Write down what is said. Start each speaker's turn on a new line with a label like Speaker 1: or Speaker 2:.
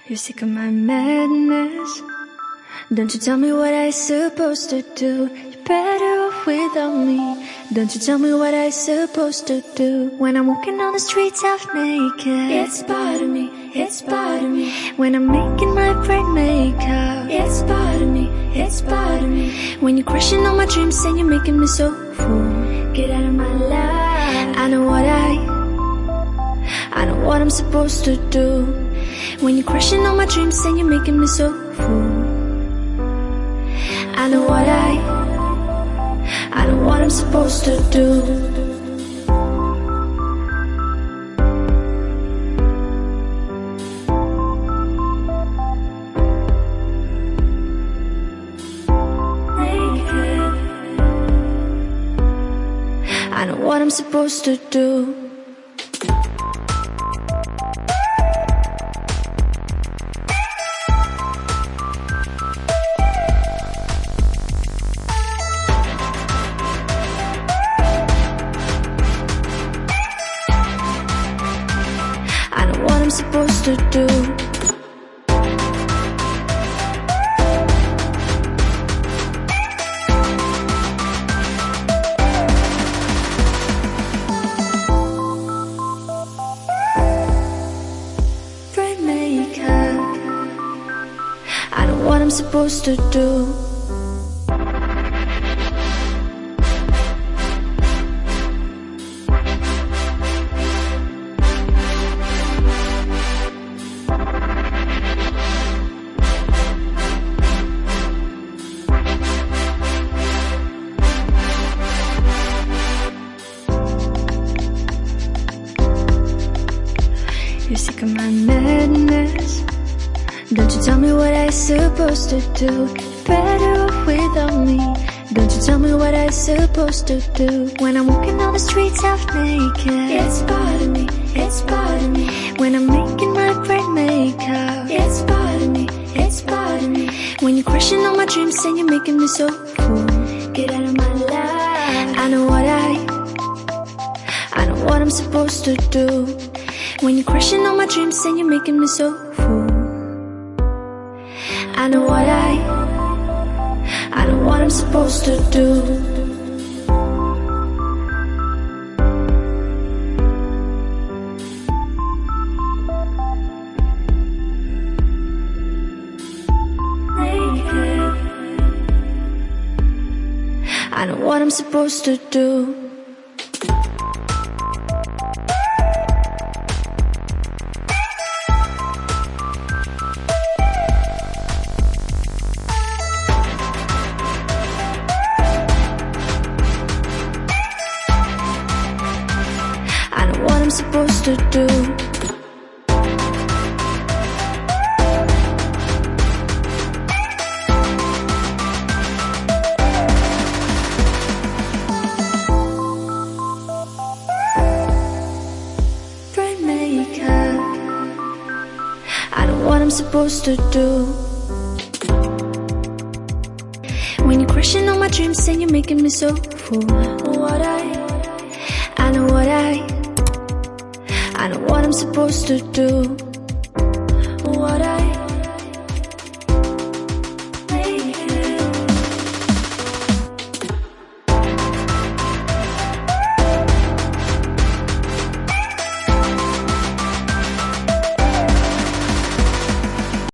Speaker 1: You're sick of my madness. Don't you tell me what I supposed to do. You're better off without me. Don't you tell me what I supposed to do. When I'm walking on the streets half naked, it's bothering me, it's bothering me. When I'm making my bright makeup, it's bothering me, it's bothering me. When you're crushing all my dreams and you're making me so full, get out of my life. I know what I'm supposed to do. When you're crushing all my dreams and you're making me so full, I know what I'm supposed to do. I know what I'm supposed to do. Supposed to do. Bright makeup. I know what I'm supposed to do. You're sick of my madness. Don't you tell me what I supposed to do. You're better off without me. Don't you tell me what I supposed to do. When I'm walking on the streets half naked, it's bothering me, it's bothering me. When I'm making my bright makeup, it's bothering me, it's bothering me. When you're crushing all my dreams and you're making me so full, get out of my life. I know what I'm supposed to do. When you're crushing all my dreams and you're making me so full, I know what I'm supposed to do. I know what I'm supposed to do. I'm supposed to do. Bright makeup. I know what I'm supposed to do. When you're crushing all my dreams and you're making me so full, I know what I'm supposed to do.